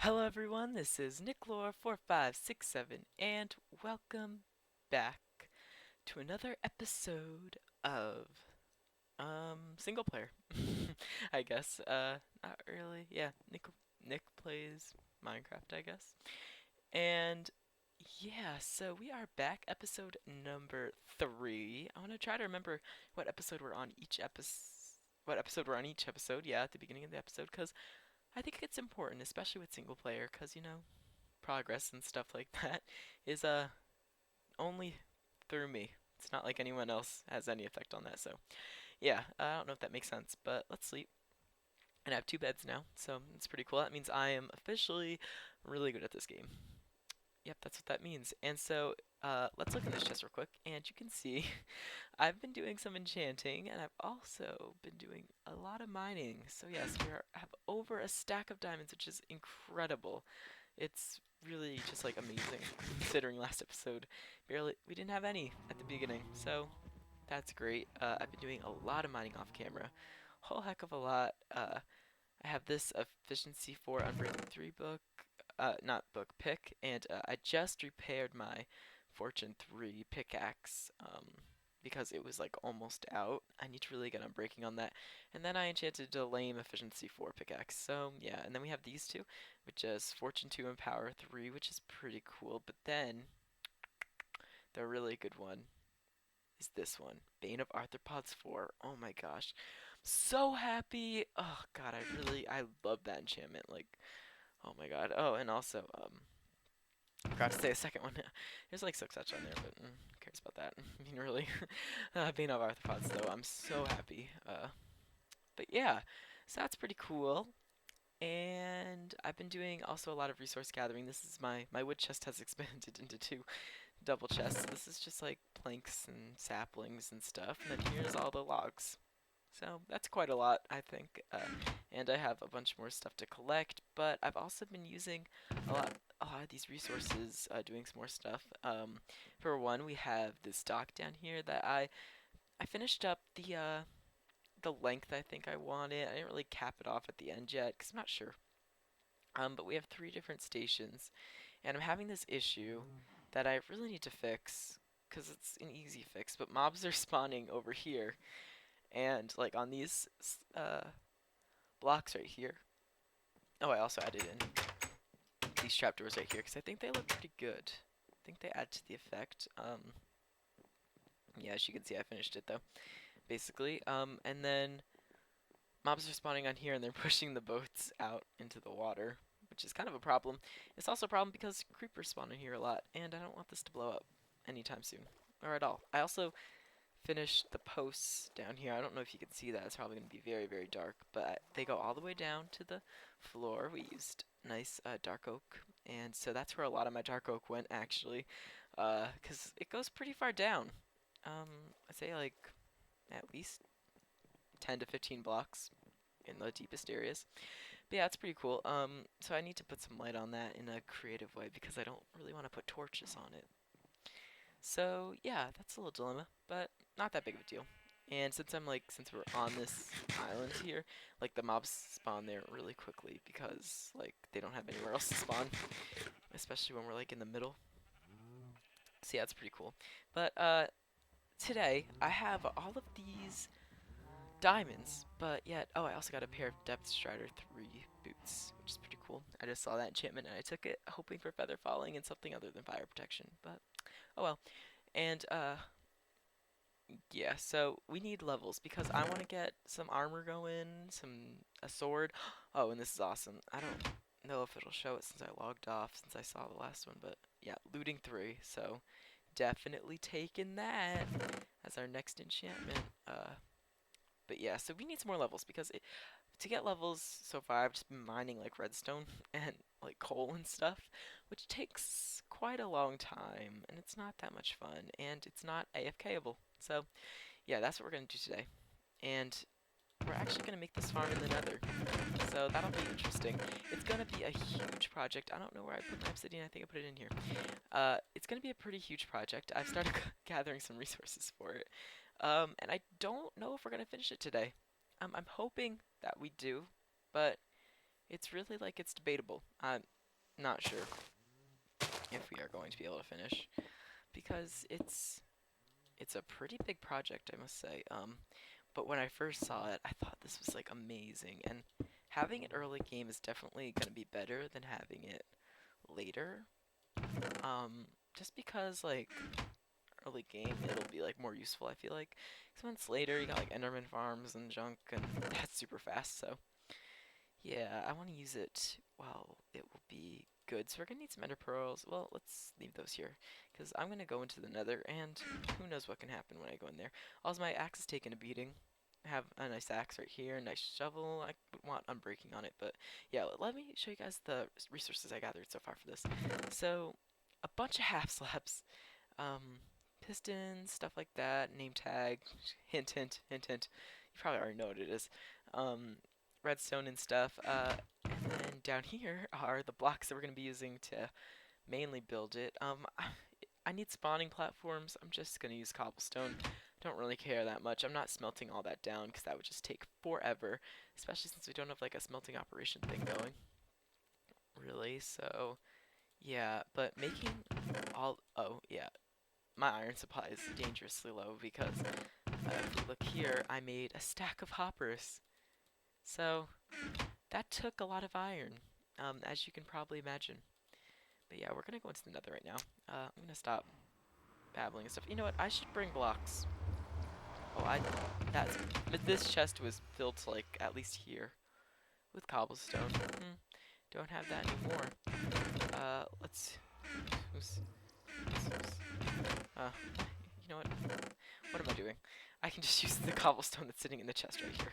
Hello everyone, this is NickLore4567 and welcome back to another episode of single player. I guess. Not really. Yeah, Nick plays Minecraft, I guess. And yeah, so we are back, episode number 3. I want to try to remember what episode we're on each episode, yeah, at the beginning of the episode, because I think it's important, especially with single player, because progress and stuff like that is only through me. It's not like anyone else has any effect on that. So yeah, I don't know if that makes sense, but let's sleep. And I have 2 beds now, so it's pretty cool. That means I am officially really good at this game. Yep, that's what that means. And so let's look at this chest real quick, and you can see I've been doing some enchanting, and I've also been doing a lot of mining. So yes, have over a stack of diamonds, which is incredible. It's really just like amazing considering last episode we didn't have any at the beginning, so that's great. I've been doing a lot of mining off camera, whole heck of a lot. I have this efficiency 4 Unbreaking 3 book, not book, pick, and I just repaired my Fortune 3 pickaxe because it was like almost out. I need to really get on breaking on that. And then I enchanted a lame efficiency 4 pickaxe. So yeah, and then we have these two, which is Fortune 2 and Power 3, which is pretty cool. But then the really good one is this one, Bane of Arthropods 4. Oh my gosh. So happy. Oh god, I love that enchantment. Like, oh my god. Oh, and also, I forgot to say a second one. There's like Silk Touch on there, but who cares about that? I mean, really. Being of Arthropods, though, I'm so happy. But yeah, so that's pretty cool. And I've been doing also a lot of resource gathering. This is my wood chest has expanded into 2 double chests. This is just like planks and saplings and stuff. And then here's all the logs. So that's quite a lot, I think. And I have a bunch more stuff to collect, but I've also been using a lot of these resources, doing some more stuff. For one, we have this dock down here that I finished up the length I think I wanted. I didn't really cap it off at the end yet, because I'm not sure. But we have 3 different stations, and I'm having this issue that I really need to fix, because it's an easy fix, but mobs are spawning over here, and like on these blocks right here. Oh, I also added in these trapdoors right here because I think they look pretty good. I think they add to the effect. Yeah, as you can see, I finished it though, basically. And then mobs are spawning on here and they're pushing the boats out into the water, which is kind of a problem. It's also a problem because creepers spawn in here a lot, and I don't want this to blow up anytime soon, or at all. I also finished the posts down here. I don't know if you can see that. It's probably going to be very, very dark, but they go all the way down to the floor. We used nice dark oak, and so that's where a lot of my dark oak went, actually, because it goes pretty far down. I'd say like at least 10 to 15 blocks in the deepest areas. But yeah, it's pretty cool. So I need to put some light on that in a creative way because I don't really want to put torches on it. So yeah, that's a little dilemma, but not that big of a deal. And since we're on this island here, like the mobs spawn there really quickly because like they don't have anywhere else to spawn, especially when we're like in the middle. So yeah, it's pretty cool. But today I have all of these diamonds, but yet I also got a pair of Depth Strider 3 boots, which is pretty cool. I just saw that enchantment and I took it, hoping for feather falling and something other than fire protection. But oh well. And yeah, so we need levels because I want to get some armor going, a sword. Oh, and this is awesome. I don't know if it'll show it since I logged off since I saw the last one, but yeah, looting 3. So definitely taking that as our next enchantment. But yeah, so we need some more levels because to get levels so far I've just been mining like redstone and like coal and stuff, which takes quite a long time and it's not that much fun and it's not AFKable. So yeah, that's what we're gonna do today. And we're actually gonna make this farm in the nether. So that'll be interesting. It's gonna be a huge project. I don't know where I put my obsidian, I think I put it in here. It's gonna be a pretty huge project. I've started gathering some resources for it. And I don't know if we're gonna finish it today. I'm hoping that we do, but it's really like it's debatable. I'm not sure if we are going to be able to finish because it's a pretty big project, I must say. But when I first saw it, I thought this was like amazing, and having it early game is definitely going to be better than having it later. Just because like early game, it'll be like more useful, I feel like. Because when it's later, you got like Enderman farms and junk, and that's super fast. So yeah, I want to use it while it will be good. So we're gonna need some ender pearls. Well, let's leave those here, because I'm gonna go into the nether, and who knows what can happen when I go in there. Also, my axe is taking a beating. I have a nice axe right here, a nice shovel. I would want unbreaking on it, but yeah, let me show you guys the resources I gathered so far for this. So, a bunch of half slabs, um, pistons, stuff like that, name tag, hint, hint, hint, hint. You probably already know what it is. Um, redstone and stuff. And then down here are the blocks that we're going to be using to mainly build it. I need spawning platforms. I'm just going to use cobblestone. Don't really care that much. I'm not smelting all that down because that would just take forever, especially since we don't have like a smelting operation thing going. Really, so yeah, but making all, oh yeah, my iron supply is dangerously low because if we look here, I made a stack of hoppers. So that took a lot of iron, as you can probably imagine. But yeah, we're gonna go into the nether right now. I'm gonna stop babbling and stuff. You know what? I should bring blocks. Oh, that's, but this chest was filled to like at least here with cobblestone. Don't have that anymore. Let's. Who's, you know what? What am I doing? I can just use the cobblestone that's sitting in the chest right here.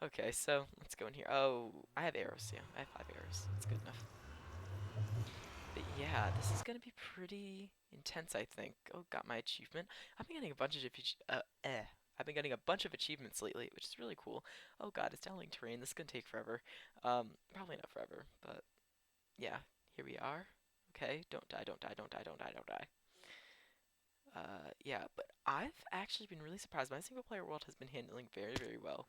Okay, so let's go in here. Oh, I have arrows. Yeah, I have 5 arrows. That's good enough. But yeah, this is gonna be pretty intense, I think. Oh, got my achievement. I've been getting a bunch of I've been getting a bunch of achievements lately, which is really cool. Oh god, it's downlink terrain. This is gonna take forever. Probably not forever, but yeah, here we are. Okay, don't die, don't die, don't die, don't die, don't die. Yeah, but I've actually been really surprised. My single player world has been handling very, very well,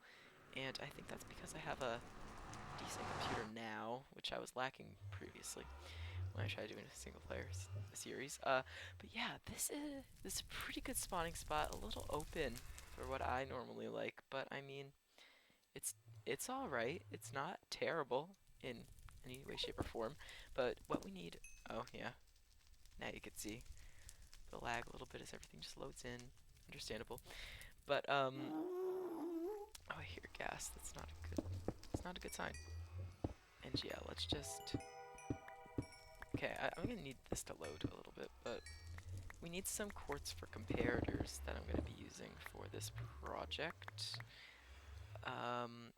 and I think that's because I have a decent computer now, which I was lacking previously when I tried doing a single player series. But yeah, this is a pretty good spawning spot, a little open for what I normally like, but I mean, it's it's all right. It's not terrible in any way, shape, or form. But what we need, oh yeah, now you can see the lag a little bit as everything just loads in. Understandable. But oh, I hear gas. That's not a good. It's not a good sign. And yeah, let's just. Okay, I'm gonna need this to load a little bit, but we need some quartz for comparators that I'm gonna be using for this project.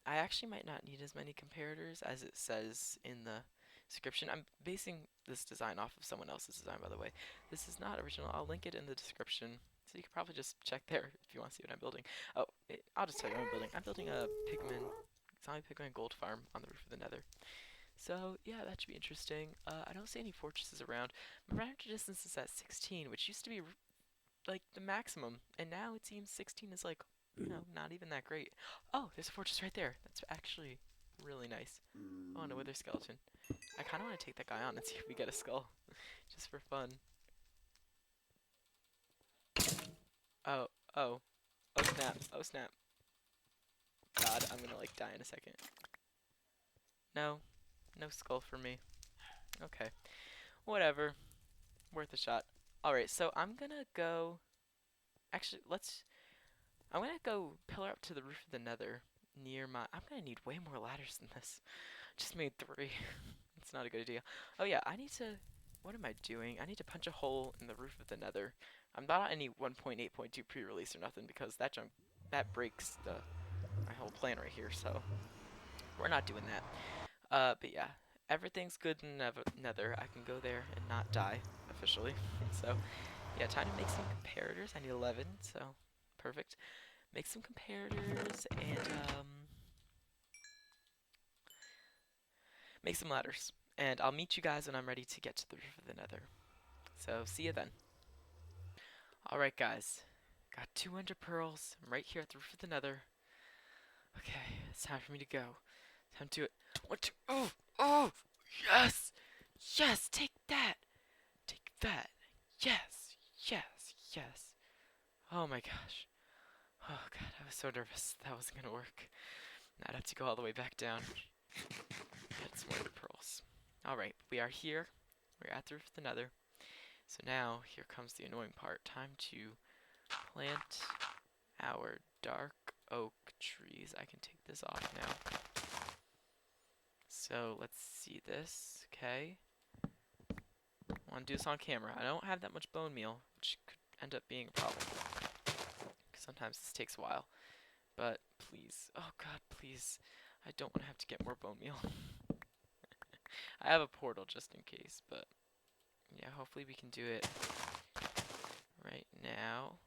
I actually might not need as many comparators as it says in the description. I'm basing this design off of someone else's design, by the way. This is not original. I'll link it in the description, so you can probably just check there if you want to see what I'm building. Oh, I'll just tell you what I'm building. I'm building a zombie pigman gold farm on the roof of the nether. So, yeah, that should be interesting. I don't see any fortresses around. My render distance is at 16, which used to be like the maximum, and now it seems 16 is like, you know, not even that great. Oh, there's a fortress right there. That's actually really nice. Oh, and a wither skeleton. I kind of want to take that guy on and see if we get a skull, just for fun. Oh, oh, oh snap, oh snap. God, I'm gonna like die in a second. No, no skull for me. Okay, whatever. Worth a shot. Alright, so I'm gonna go. Actually, I'm gonna go pillar up to the roof of the nether near my. I'm gonna need way more ladders than this. Just made 3. It's not a good idea. Oh yeah, I need to. What am I doing? I need to punch a hole in the roof of the nether. I'm not on any 1.8.2 pre-release or nothing because that breaks my whole plan right here. So we're not doing that. But yeah, everything's good in nether. I can go there and not die officially. So yeah, time to make some comparators. I need 11, so perfect. Make some comparators and make some ladders. And I'll meet you guys when I'm ready to get to the roof of the nether. So see you then. Alright guys, got 200 pearls. I'm right here at the roof of the nether. Okay, it's time for me to go. Time to One, two. Oh, oh, yes, yes. Take that. Take that. Yes, yes, yes. Oh my gosh. Oh god, I was so nervous that wasn't gonna work. Now I'd have to go all the way back down. Get some more pearls. Alright, we are here. We're at the nether. So now, here comes the annoying part. Time to plant our dark oak trees. I can take this off now. So, let's see this. Okay. I want to do this on camera. I don't have that much bone meal, which could end up being a problem. Sometimes this takes a while. But please, oh god, please. I don't want to have to get more bone meal. I have a portal just in case, but yeah, hopefully we can do it right now.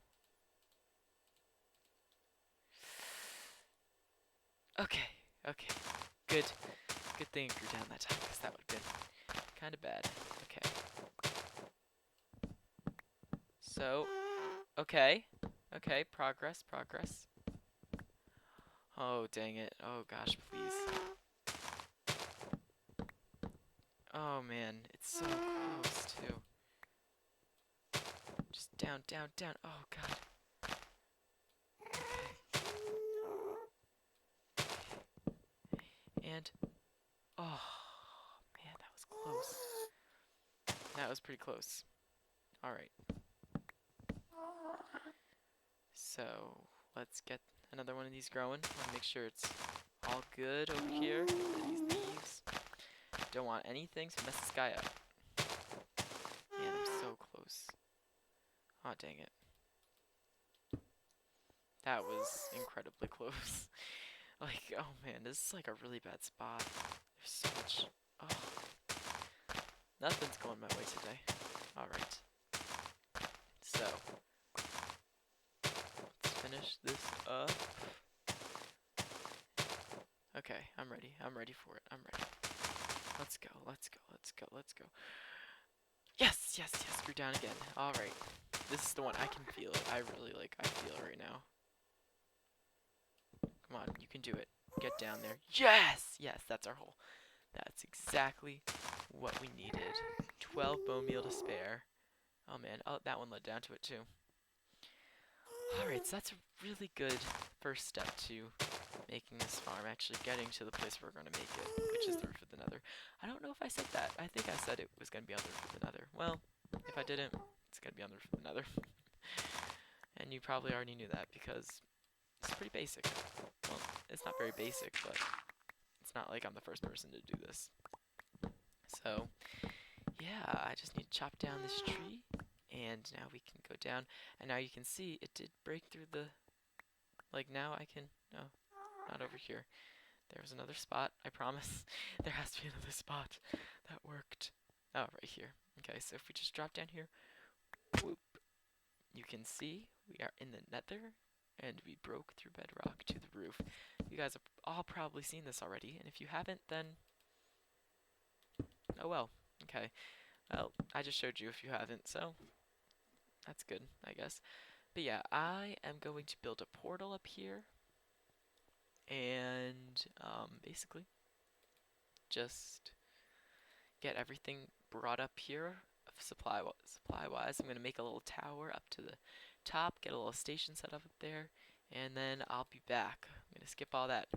Okay, okay. Good. Good thing it grew down that time, because that would have been kind of bad. Okay. So, okay. Okay, progress, progress. Oh, dang it. Oh, gosh, please. Oh, man. It's so close, too. Just down, down, down. Oh, God. Okay. And, oh, man, that was close. That was pretty close. Alright. So, let's get another one of these growing. I want to make sure it's all good over here. These leaves. Don't want anything to mess this guy up. Man, I'm so close. Aw, dang it. That was incredibly close. Like, oh man, this is like a really bad spot. There's so much. Oh. Nothing's going my way today. Alright. So, let's finish this up. Okay, I'm ready. I'm ready for it. I'm ready. Let's go, let's go, let's go, let's go. Yes, yes, yes, grew down again. Alright. This is the one. I can feel it. I feel it right now. Come on, you can do it. Get down there. Yes! Yes, that's our hole. That's exactly what we needed. 12 bone meal to spare. Oh man, oh, that one led down to it too. Alright, so that's a really good first step to making this farm, actually getting to the place where we're going to make it, which is the roof of the nether. I don't know if I said that. I think I said it was going to be on the roof of the nether. Well, if I didn't, it's going to be on the roof of the nether. And you probably already knew that because it's pretty basic. Well, it's not very basic, but it's not like I'm the first person to do this. So, yeah, I just need to chop down this tree, and now we can go down, and now you can see it did break through the, like now I can, no, not over here. There was another spot, I promise. There has to be another spot that worked. Oh, right here. Okay, so if we just drop down here, whoop, you can see we are in the nether, and we broke through bedrock to the roof. You guys have all probably seen this already, and if you haven't, then oh well. Okay. Well, I just showed you if you haven't, so that's good, I guess. But yeah, I am going to build a portal up here, and basically just get everything brought up here supply-wise. I'm going to make a little tower up to the top, get a little station set up there, and then I'll be back. I'm going to skip all that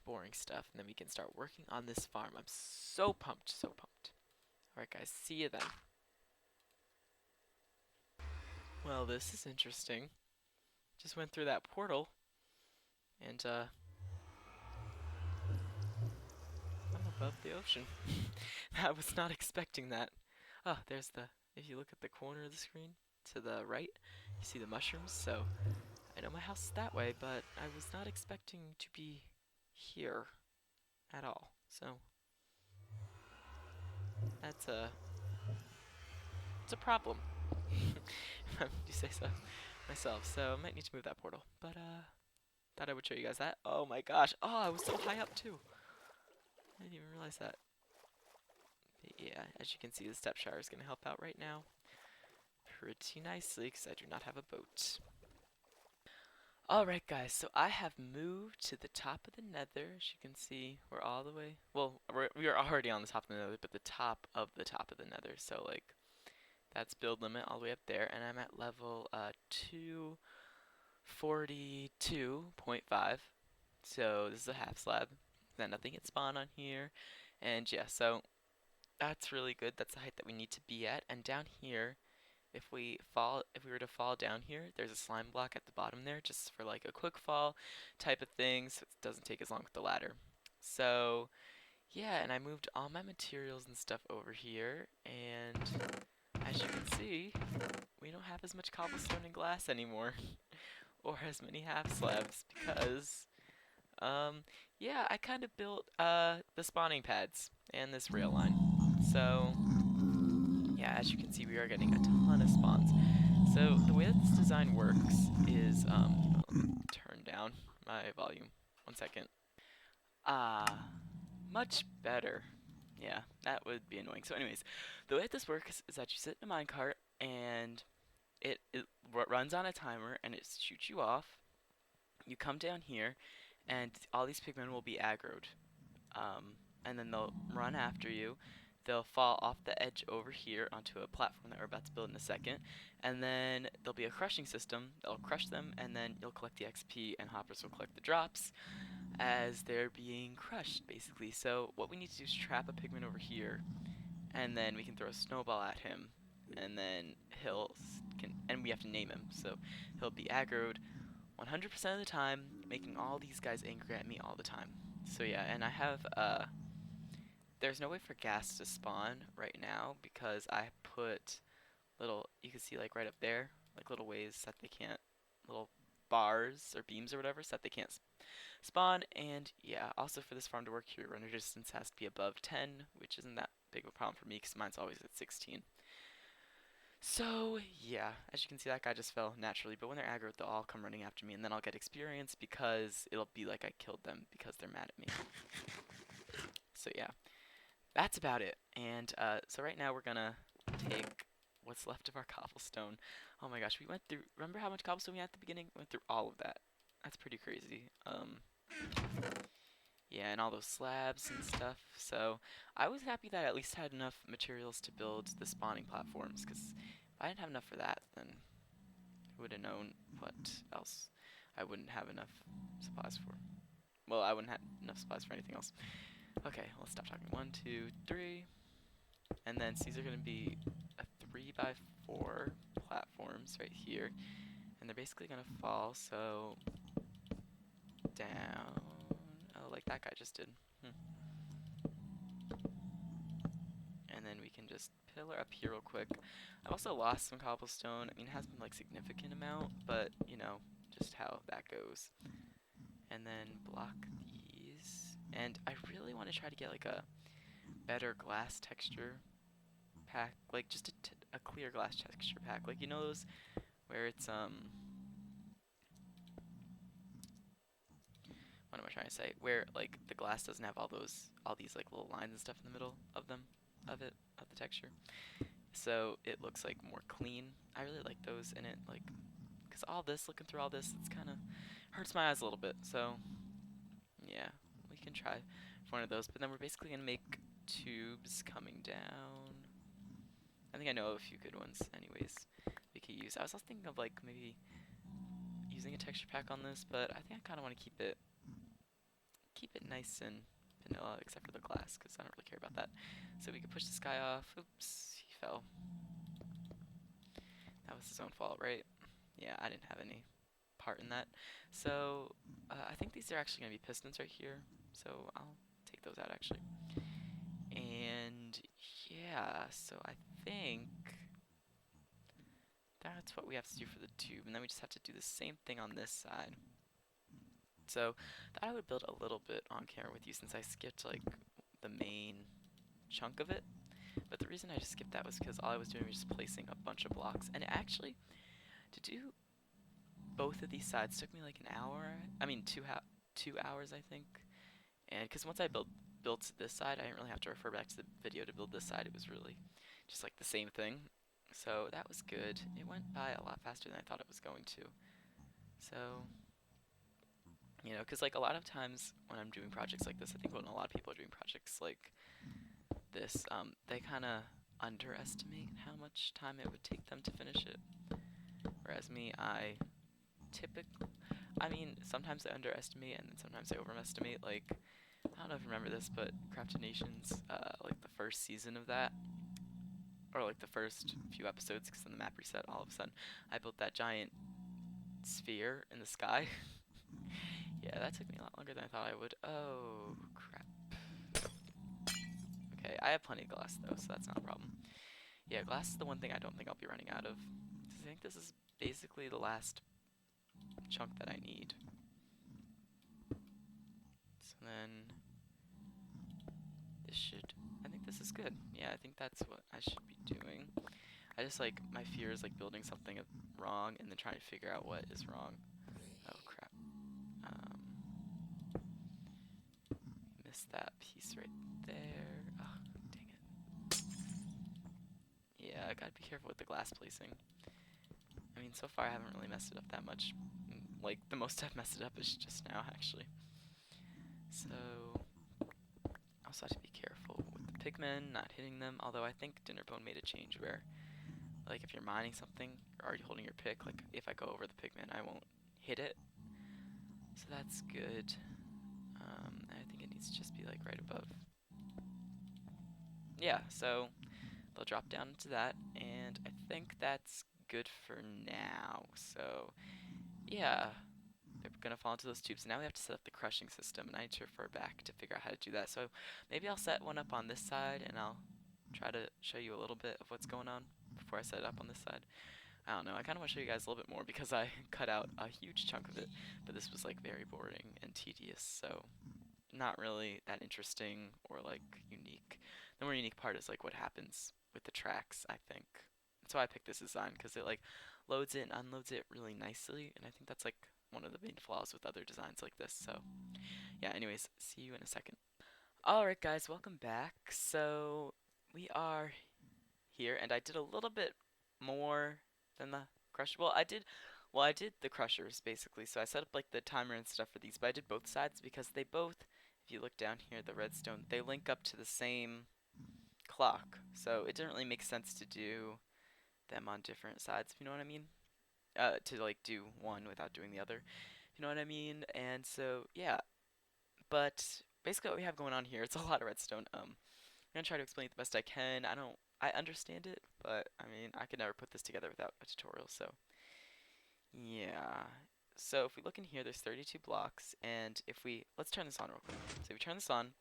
boring stuff, and then we can start working on this farm. I'm so pumped, so pumped. Alright guys, see you then. Well, this is interesting. Just went through that portal, and I'm above the ocean. I was not expecting that. Oh, there's the, if you look at the corner of the screen, to the right, you see the mushrooms, so I know my house is that way, but I was not expecting to be here at all, so that's it's a problem. If you say so myself, so I might need to move that portal, but thought I would show you guys that. Oh my gosh, oh, I was so high up too. I didn't even realize that. But yeah, as you can see, the step shower is going to help out right now pretty nicely because I do not have a boat. Alright guys, so I have moved to the top of the nether. As you can see, we're all the way, well, we are already on the top of the nether, but the top of the nether. So like, that's build limit all the way up there, and I'm at level 242.5. So this is a half slab. Then nothing can spawn on here. And yeah, so that's really good. That's the height that we need to be at. And down here, if we were to fall down here, there's a slime block at the bottom there, just for like a quick fall type of thing, so it doesn't take as long with the ladder. So yeah, and I moved all my materials and stuff over here, and as you can see, we don't have as much cobblestone and glass anymore, or as many half slabs, because yeah, I kind of built the spawning pads and this rail line. So yeah, as you can see, we are getting a ton of spawns. So the way that this design works is, let me turn down my volume. 1 second. Much better. Yeah, that would be annoying. So anyways, the way that this works is that you sit in a minecart and it runs on a timer and it shoots you off. You come down here and all these pigmen will be aggroed. And then they'll run after you. They'll fall off the edge over here onto a platform that we're about to build in a second. And then there'll be a crushing system that'll crush them, and then you'll collect the XP, and hoppers will collect the drops as they're being crushed, basically. So what we need to do is trap a pigman over here, and then we can throw a snowball at him, and then and we have to name him. So he'll be aggroed 100% of the time, making all these guys angry at me all the time. So yeah, and I have there's no way for gas to spawn right now because I put little, you can see like right up there, like little ways that they can't, little bars or beams or whatever, so that they can't spawn. And yeah, also for this farm to work, your render distance has to be above 10, which isn't that big of a problem for me because mine's always at 16. So yeah, as you can see, that guy just fell naturally, but when they're aggro, they'll all come running after me, and then I'll get experience because it'll be like I killed them because they're mad at me. So yeah, that's about it. And so right now we're gonna take what's left of our cobblestone. Oh my gosh, we went through, remember how much cobblestone we had at the beginning? We went through all of that. That's pretty crazy. Yeah, and all those slabs and stuff. So I was happy that I at least had enough materials to build the spawning platforms, because if I didn't have enough for that, then who would have known what else I wouldn't have enough supplies for. Well, I wouldn't have enough supplies for anything else. Okay, let's stop talking. 1, 2, 3. And then these are going to be a 3x4 platforms right here. And they're basically going to fall, so down. Oh, like that guy just did. And then we can just pillar up here real quick. I've also lost some cobblestone. I mean, it hasn't been like significant amount, but you know, just how that goes. And then block these. And I really want to try to get like a better glass texture pack, like just a clear glass texture pack, like you know those where it's what am I trying to say? Where like the glass doesn't have all these like little lines and stuff in the middle of them, of the texture. So it looks like more clean. I really like those in it, like, cause all this, looking through all this, it's kind of hurts my eyes a little bit. So yeah, we can try for one of those. But then we're basically gonna make tubes coming down. I think I know of a few good ones, anyways. We could use. I was also thinking of like maybe using a texture pack on this, but I think I kind of want to keep it nice and vanilla, except for the glass, because I don't really care about that. So we could push this guy off. Oops, he fell. That was his own fault, right? Yeah, I didn't have any part in that. So I think these are actually going to be pistons right here. So I'll take those out actually. And yeah, so I think that's what we have to do for the tube. And then we just have to do the same thing on this side. So that I would build a little bit on camera with you since I skipped like the main chunk of it. But the reason I just skipped that was because all I was doing was just placing a bunch of blocks. And actually, to do both of these sides took me like an hour. I mean, 2 hours, I think. And because once I built this side, I didn't really have to refer back to the video to build this side. It was really just like the same thing. So that was good. It went by a lot faster than I thought it was going to. So You know, because like a lot of times when I'm doing projects like this, I think when a lot of people are doing projects like this, they kind of underestimate how much time it would take them to finish it. Whereas me, typically, I mean, sometimes I underestimate and then sometimes I overestimate. Like, I don't know if you remember this, but Crafted Nations, like the first season of that, or like the first few episodes, because then the map reset, all of a sudden, I built that giant sphere in the sky. Yeah, that took me a lot longer than I thought I would. Oh, crap. Okay, I have plenty of glass though, so that's not a problem. Yeah, glass is the one thing I don't think I'll be running out of. I think this is basically the last chunk that I need. So then I think this is good. Yeah, I think that's what I should be doing. I just like, my fear is like building something wrong and then trying to figure out what is wrong. Oh crap. Missed that piece right there. Oh, dang it. Yeah, I gotta be careful with the glass placing. I mean, so far I haven't really messed it up that much. Like, the most I've messed it up is just now, actually. So, I also have to be careful with the pigmen, not hitting them. Although I think Dinnerbone made a change where, like, if you're mining something, you're already holding your pick. Like, if I go over the pigmen, I won't hit it. So that's good. I think it needs to just be, like, right above. Yeah, so they'll drop down into that, and I think that's good for now. So, yeah. They're gonna fall into those tubes. Now we have to set up the crushing system, and I need to refer back to figure out how to do that. So maybe I'll set one up on this side, and I'll try to show you a little bit of what's going on before I set it up on this side. I don't know, I kind of want to show you guys a little bit more because I cut out a huge chunk of it, but this was like very boring and tedious, so not really that interesting or like unique. The more unique part is like what happens with the tracks, I think. That's why I picked this design, because it like loads it and unloads it really nicely, and I think that's like one of the main flaws with other designs like this. So yeah, anyways, see you in a second. Alright guys, welcome back. So we are here, and I did a little bit more than the crusher. I did the crushers basically. So I set up like the timer and stuff for these, but I did both sides because they both, if you look down here, the redstone, they link up to the same clock. So it didn't really make sense to do them on different sides, if you know what I mean. To like do one without doing the other, you know what I mean? And so yeah, but basically what we have going on here, it's a lot of redstone. I'm gonna try to explain it the best I can. I understand it, but I mean, I could never put this together without a tutorial, so yeah. So if we look in here, there's 32 blocks, and let's turn this on real quick. So if we turn this on,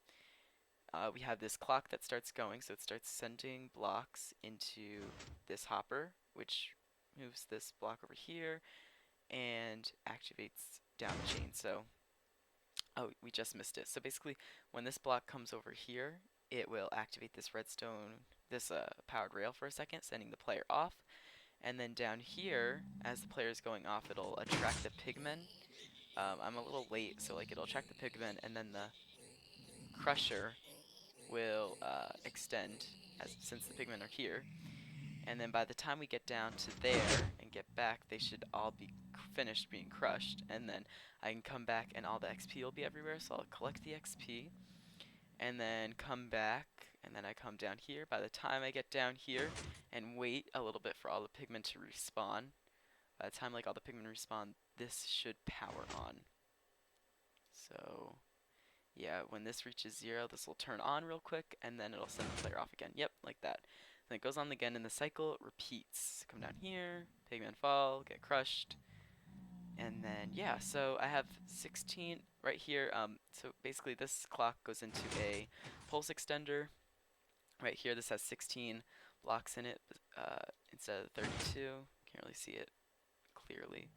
we have this clock that starts going, so it starts sending blocks into this hopper, which moves this block over here and activates down the chain. So, oh, we just missed it. So basically, when this block comes over here, it will activate this redstone, this powered rail for a second, sending the player off. And then down here, as the player is going off, it'll attract the pigmen. I'm a little late, so like it'll attract the pigmen, and then the crusher will extend since the pigmen are here. And then by the time we get down to there and get back, they should all be finished being crushed. And then I can come back and all the XP will be everywhere. So I'll collect the XP and then come back. And then I come down here. By the time I get down here and wait a little bit for all the pigmen to respawn, by the time like all the pigmen respawn, this should power on. So yeah, when this reaches 0, this will turn on real quick, and then it'll send the player off again. Yep, like that. Then it goes on again, and the cycle repeats. Come down here, pigmen fall, get crushed, and then yeah. So I have 16 right here. So basically, this clock goes into a pulse extender. Right here, this has 16 blocks in it instead of 32. Can't really see it clearly,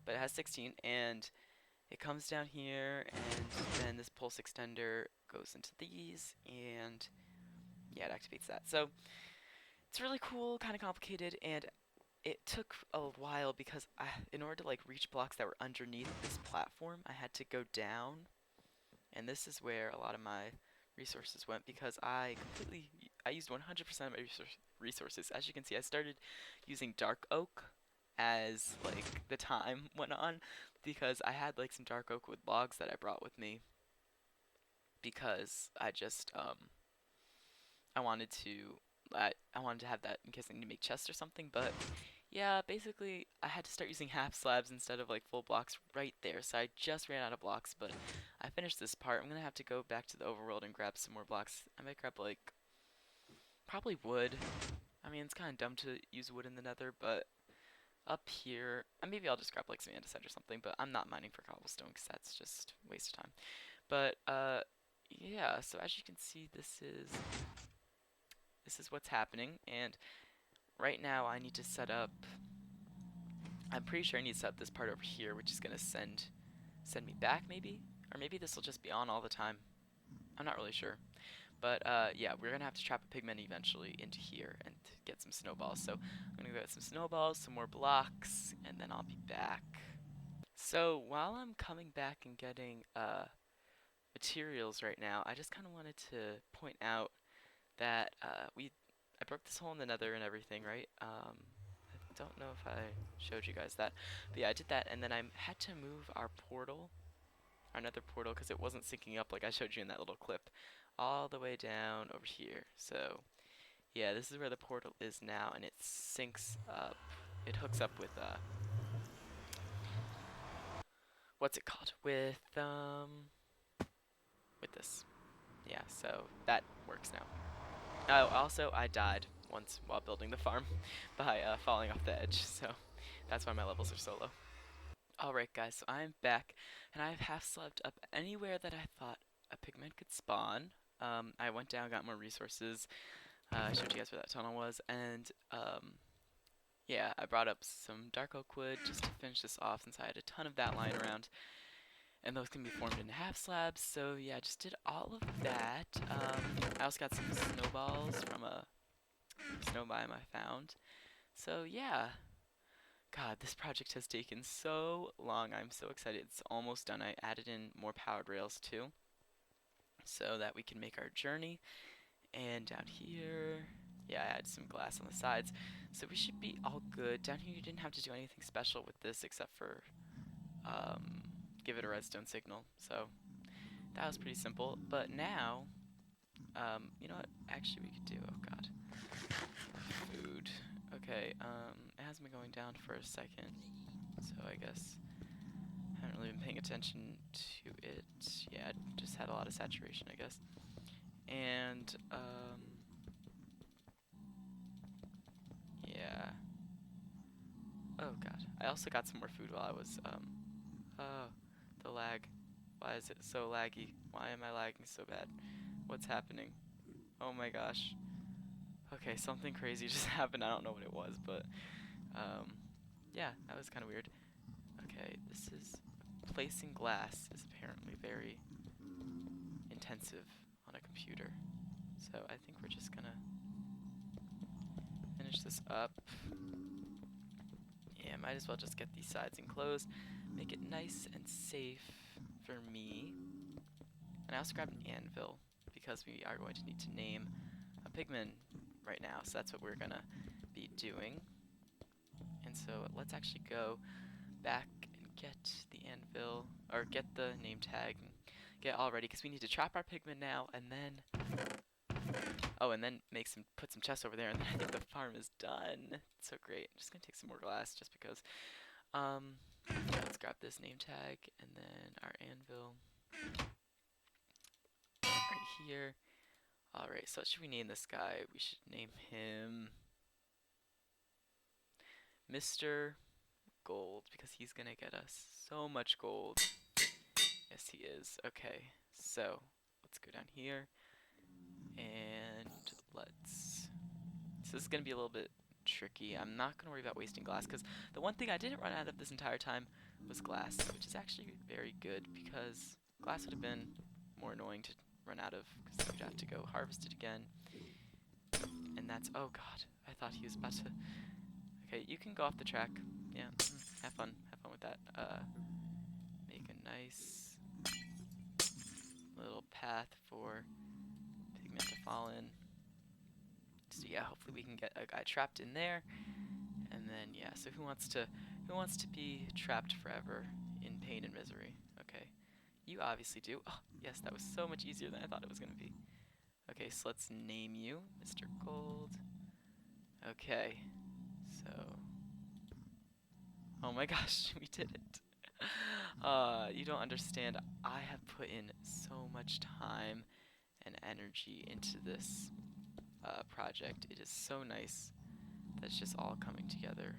but it has 16, and it comes down here, and then this pulse extender goes into these, and yeah, it activates that. So it's really cool, kind of complicated, and it took a while because in order to like reach blocks that were underneath this platform, I had to go down, and this is where a lot of my resources went because I used 100% of my resources. As you can see, I started using dark oak as like the time went on because I had like some dark oak wood logs that I brought with me because I wanted to I wanted to have that in case I need to make chests or something, but yeah, basically I had to start using half slabs instead of like full blocks right there, so I just ran out of blocks, but I finished this part. I'm gonna have to go back to the overworld and grab some more blocks. I might grab like probably wood. I mean, it's kind of dumb to use wood in the nether, but up here, maybe I'll just grab like some andesite or something, but I'm not mining for cobblestone because that's just a waste of time. But yeah, so as you can see, this is what's happening, and right now I need to set up, I'm pretty sure I need to set up this part over here, which is gonna send me back maybe? Or maybe this will just be on all the time. I'm not really sure. But yeah, we're gonna have to trap a pigman eventually into here and get some snowballs. So I'm gonna go get some snowballs, some more blocks, and then I'll be back. So while I'm coming back and getting materials right now, I just kind of wanted to point out that I broke this hole in the nether and everything, right? I don't know if I showed you guys that, but yeah, I did that, and then I had to move our portal, our nether portal, because it wasn't syncing up like I showed you in that little clip, all the way down over here. So yeah, this is where the portal is now, and it syncs up. It hooks up with what's it called? With this. Yeah, so that works now. Oh, also I died once while building the farm by falling off the edge, so that's why my levels are so low. Alright guys, so I'm back, and I've half slept up anywhere that I thought a pigman could spawn. I went down, got more resources, I showed you guys where that tunnel was, and yeah, I brought up some dark oak wood just to finish this off since I had a ton of that lying around, and those can be formed into half slabs, so yeah, I just did all of that. I also got some snowballs from a snow biome I found, so yeah. God, this project has taken so long. I'm so excited. It's almost done. I added in more powered rails too, so that we can make our journey. And down here, yeah, I added some glass on the sides, so we should be all good. Down here, you didn't have to do anything special with this except for give it a redstone signal. So that was pretty simple. But now, you know what? Actually, we could do. Oh God, food. Okay. It has been going down for a second, so I guess I haven't really been paying attention to it. Yeah, it just had a lot of saturation, I guess. And yeah. Oh God, I also got some more food while I was oh, the lag. Why is it so laggy? Why am I lagging so bad? What's happening? Oh my gosh. Okay, something crazy just happened. I don't know what it was, but yeah, that was kind of weird. Okay, this is placing glass is apparently very intensive on a computer. So I think we're just gonna finish this up. Yeah, might as well just get these sides enclosed, make it nice and safe for me. And I also grabbed an anvil because we are going to need to name a pigman right now, so that's what we're gonna be doing. And so let's actually go back and get the anvil, or get the name tag and get all ready, because we need to trap our pigman now, and then and then put some chests over there, and then I think the farm is done. It's so great. I'm just gonna take some more glass just because. Yeah, let's grab this name tag and then our anvil right here. Alright, so what should we name this guy? We should name him Mr. Gold, because he's gonna get us so much gold. Yes, he is. Okay, so let's go down here and let's. So this is gonna be a little bit tricky. I'm not gonna worry about wasting glass, because the one thing I didn't run out of this entire time was glass, which is actually very good, because glass would have been more annoying to run out of, because you'd have to go harvest it again. And that's, oh God, I thought he was about to. Okay, you can go off the track. Yeah, have fun with that. Make a nice little path for pigmen to fall in. So yeah, hopefully we can get a guy trapped in there, And then yeah, so who wants to be trapped forever in pain and misery? Okay. You obviously do. Oh, yes, that was so much easier than I thought it was going to be. Okay, so let's name you Mr. Gold. Okay. So, oh my gosh, we did it. You don't understand. I have put in so much time and energy into this project. It is so nice that it's just all coming together.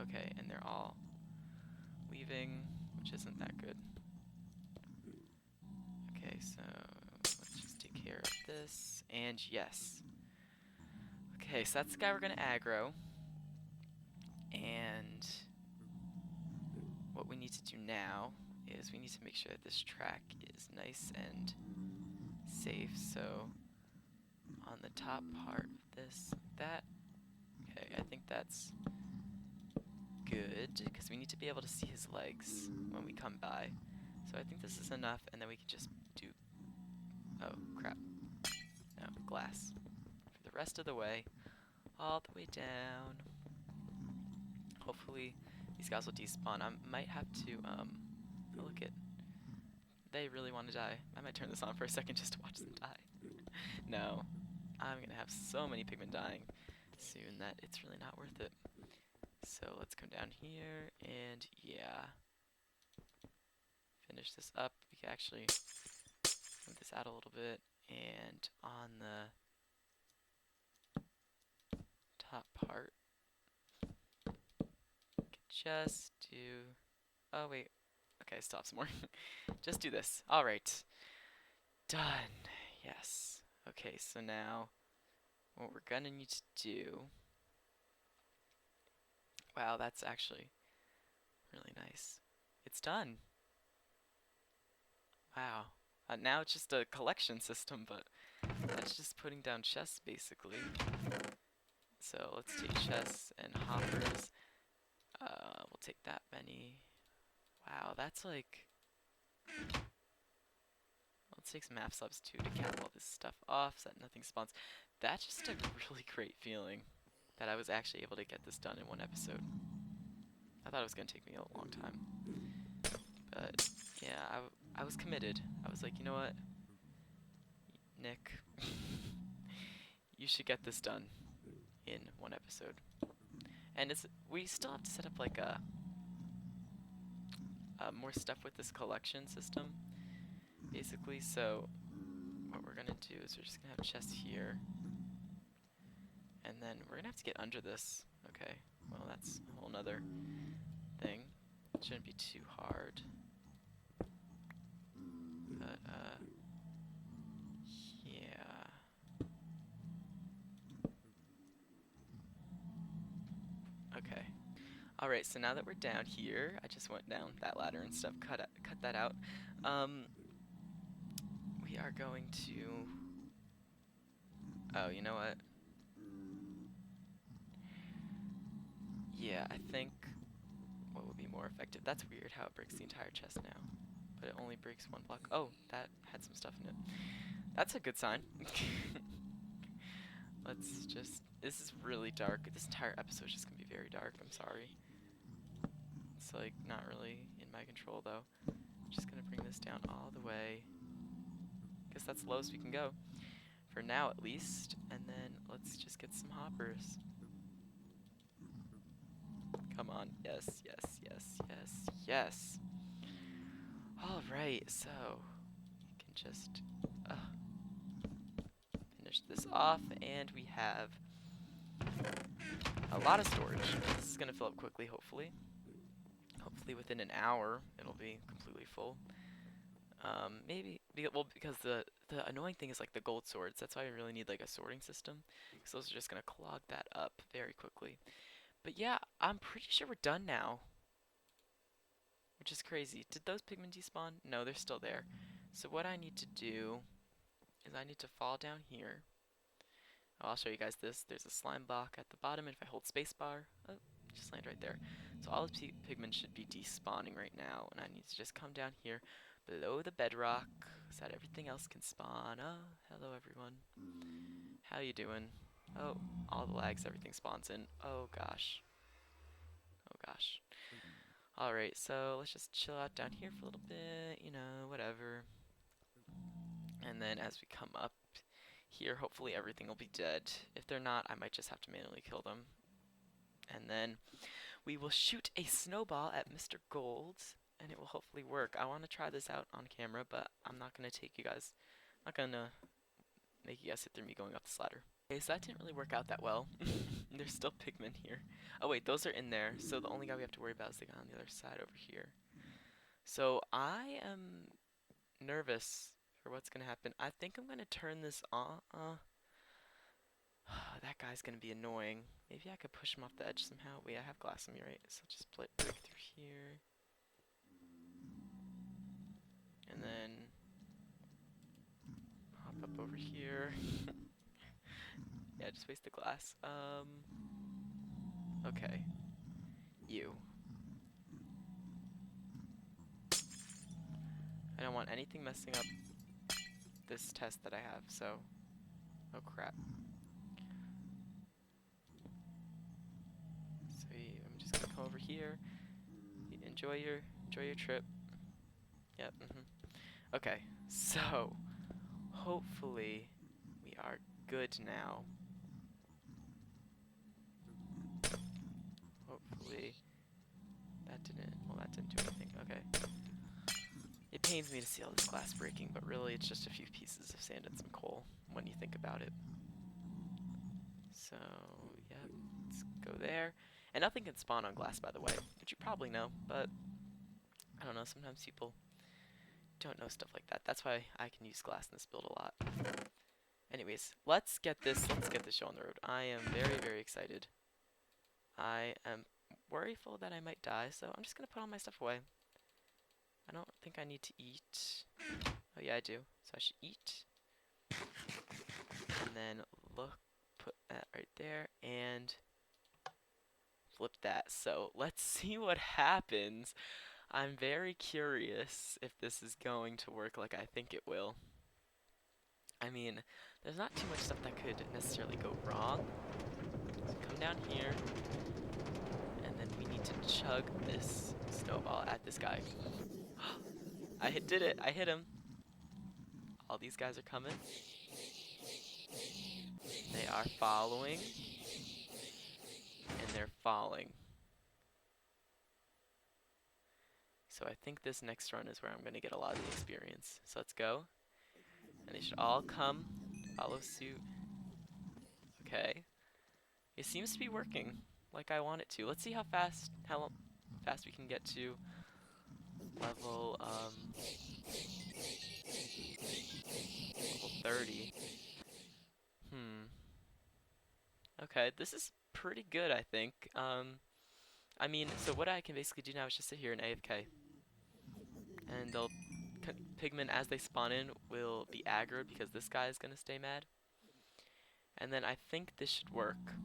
Okay, and they're all leaving, which isn't that good. Okay, so let's just take care of this. And yes. Okay, so that's the guy we're gonna aggro. And what we need to do now is we need to make sure that this track is nice and safe. So on the top part of this, that. Okay, I think that's good because we need to be able to see his legs when we come by. So I think this is enough, and then we can just do. Oh crap! No, glass for the rest of the way, all the way down. Hopefully these guys will despawn. I might have to oh, look it. They really want to die. I might turn this on for a second just to watch them die. No, I'm gonna have so many pigmen dying soon that it's really not worth it. So let's come down here and yeah, finish this up. We can actually move this out a little bit, and on the top part, just do. Oh wait. Okay, stop some more. Just do this. All right. Done. Yes. Okay, so now what we're gonna need to do. Wow, that's actually really nice. It's done. Wow. Now it's just a collection system, but that's just putting down chests basically. So let's take chests and hoppers. We'll take that many. Wow, that's like. Let's take some map subs too to cap all this stuff off so that nothing spawns. That's just a really great feeling that I was actually able to get this done in one episode. I thought it was going to take me a long time. But yeah, I was committed. I was like, you know what? Nick, you should get this done in one episode. And we still have to set up like a more stuff with this collection system, basically. So what we're gonna do is we're just gonna have chests here, and then we're gonna have to get under this. Okay, well that's a whole nother thing. It shouldn't be too hard. But yeah. Okay. All right. So now that we're down here, I just went down that ladder and stuff. Cut that out. We are going to. Oh, you know what? Yeah, I think what would be more effective. That's weird how it breaks the entire chest now, but it only breaks one block. Oh, that had some stuff in it. That's a good sign. Let's just. This is really dark. This entire episode is just gonna be very dark. I'm sorry. It's like not really in my control though. I'm just gonna bring this down all the way. Guess that's the lowest we can go. For now at least. And then let's just get some hoppers. Come on. Yes, yes, yes, yes, yes. Alright, so we can just finish this off, and we have a lot of storage. This is going to fill up quickly, hopefully. Hopefully within an hour it'll be completely full. Maybe, because the annoying thing is like the gold swords. That's why I really need like a sorting system, because those are just going to clog that up very quickly. But yeah, I'm pretty sure we're done now, which is crazy. Did those pigmen despawn? No, they're still there. So what I need to do is I need to fall down here. Oh, I'll show you guys this. There's a slime block at the bottom, and if I hold spacebar, oh, just land right there. So all the pigmen should be despawning right now, and I need to just come down here below the bedrock so that everything else can spawn. Oh, hello everyone. How you doing? Oh, all the lags, everything spawns in. Oh gosh. Oh gosh. Alright, so let's just chill out down here for a little bit, you know, whatever. And then as we come up here, hopefully everything will be dead. If they're not, I might just have to manually kill them. And then we will shoot a snowball at Mr. Gold, and it will hopefully work. I want to try this out on camera, but I'm not going to take you guys, I'm not going to make you guys sit through me going up this ladder. Okay, so that didn't really work out that well. There's still pigmen here. Oh wait, those are in there, so the only guy we have to worry about is the guy on the other side over here. So I am nervous for what's going to happen. I think I'm going to turn this on. That guy's going to be annoying. Maybe I could push him off the edge somehow. Wait, I have glass on me, right? So just break through here. And then hop up over here. Yeah, just waste the glass. Okay. You. I don't want anything messing up this test that I have, so... Oh crap. So I'm just gonna come over here. Enjoy your trip. Yep, Okay, so hopefully we are good now. Hopefully that didn't do anything. Okay. It pains me to see all this glass breaking, but really it's just a few pieces of sand and some coal when you think about it. So, yeah, let's go there. And nothing can spawn on glass, by the way, which you probably know, but I don't know, sometimes people don't know stuff like that. That's why I can use glass in this build a lot. Anyways, let's get this show on the road. I am very, very excited. I am worryful that I might die, so I'm just gonna put all my stuff away. I don't think I need to eat. Oh yeah, I do. So I should eat. And then put that right there, and flip that. So let's see what happens. I'm very curious if this is going to work like I think it will. I mean, there's not too much stuff that could necessarily go wrong. So come down here, and then we need to chug this snowball at this guy. Did it. I hit him. All these guys are coming. They are following. And they're falling. So I think this next run is where I'm going to get a lot of the experience. So let's go. And they should all come, follow suit. Okay. It seems to be working like I want it to. Let's see how fast we can get to level 30. Okay, this is pretty good, I think. I mean, so what I can basically do now is just sit here and AFK. And they'll pigmen as they spawn in will be aggroed because this guy is gonna stay mad. And then I think this should work.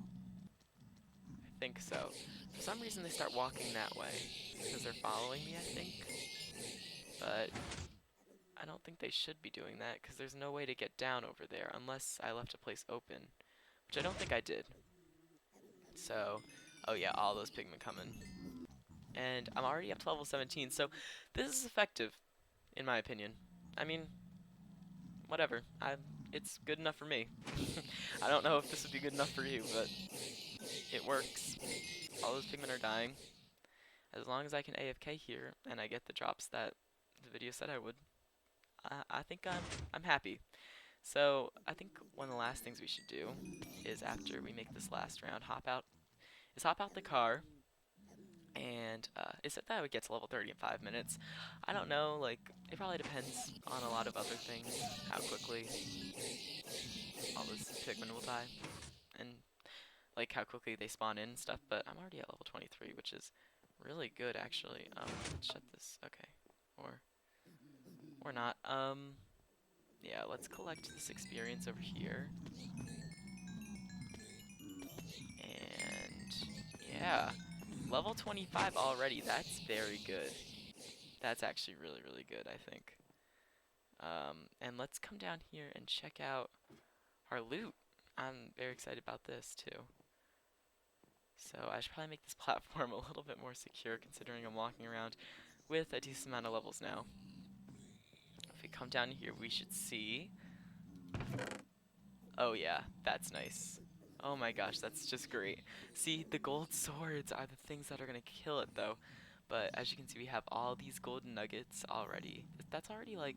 I think so. For some reason they start walking that way because they're following me, I think. But I don't think they should be doing that because there's no way to get down over there unless I left a place open, which I don't think I did. So, oh yeah, all those pigmen coming. And I'm already up to level 17, so this is effective, in my opinion. I mean, whatever. It's good enough for me. I don't know if this would be good enough for you, but it works. All those pigmen are dying. As long as I can AFK here, and I get the drops that the video said I would, I think I'm happy. So I think one of the last things we should do is after we make this last round, hop out the car, and it said that I would get to level 30 in 5 minutes. I don't know, like, it probably depends on a lot of other things, how quickly all those pigmen will die, and like how quickly they spawn in and stuff, but I'm already at level 23, which is really good actually. Let's shut this, okay, or not. Yeah, let's collect this experience over here. And yeah, level 25 already, that's very good. That's actually really, really good, I think. And let's come down here and check out our loot. I'm very excited about this too. So I should probably make this platform a little bit more secure considering I'm walking around with a decent amount of levels now. If we come down here, we should see. Oh yeah, that's nice. Oh my gosh, that's just great. See, the gold swords are the things that are gonna kill it though. But as you can see, we have all these golden nuggets already. That's already like,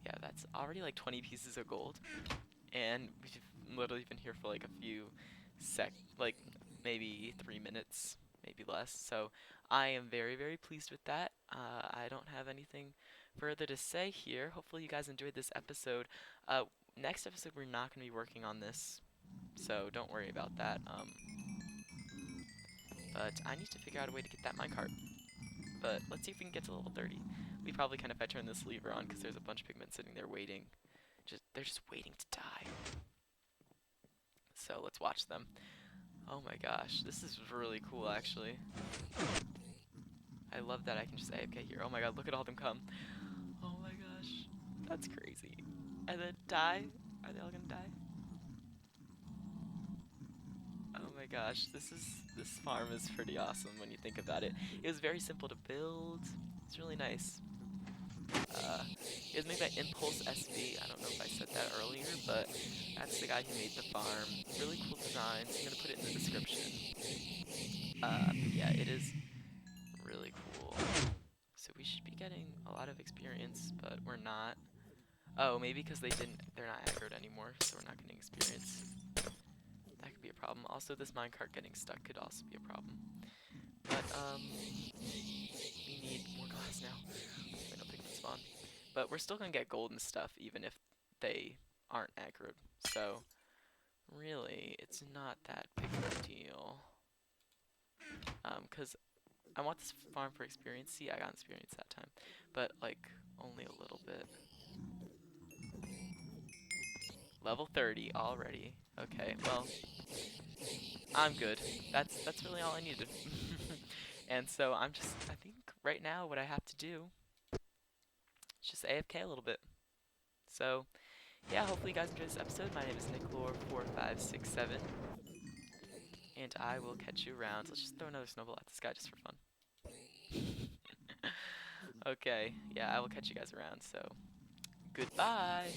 yeah, that's already like 20 pieces of gold. And we've literally been here for like a few like maybe 3 minutes, maybe less. So I am very, very pleased with that. I don't have anything further to say here. Hopefully you guys enjoyed this episode. Next episode we're not going to be working on this, so don't worry about that. But I need to figure out a way to get that minecart. But let's see if we can get to level 30. We probably can if I turn this lever on, because there's a bunch of pigmen sitting there waiting. They're just waiting to die. So let's watch them. Oh my gosh, this is really cool actually. I love that I can just AFK here. Oh my god, look at all them come. Oh my gosh, that's crazy. And then die? Are they all gonna die? Oh my gosh, this farm is pretty awesome when you think about it. It was very simple to build. It's really nice. It was made by Impulse SV. I don't know if I said that earlier, but that's the guy who made the farm. Really cool designs. I'm gonna put it in the description. Yeah, it is really cool. So we should be getting a lot of experience, but we're not. Oh, maybe because they're not aggroed anymore, so we're not getting experience. That could be a problem. Also, this minecart getting stuck could also be a problem. But, we need more glass now. Wait, no pigmen spawn. But we're still gonna get golden stuff, even if they aren't aggroed. So, really, it's not that big of a deal. Because I want this farm for experience. See, I got experience that time. But, like, only a little bit. Level 30 already. Okay, well, I'm good. That's really all I needed. And so I think right now what I have to do is just AFK a little bit. So, yeah, hopefully you guys enjoyed this episode. My name is NickLore4567. And I will catch you around. Let's just throw another snowball at this guy just for fun. Okay, yeah, I will catch you guys around, so goodbye!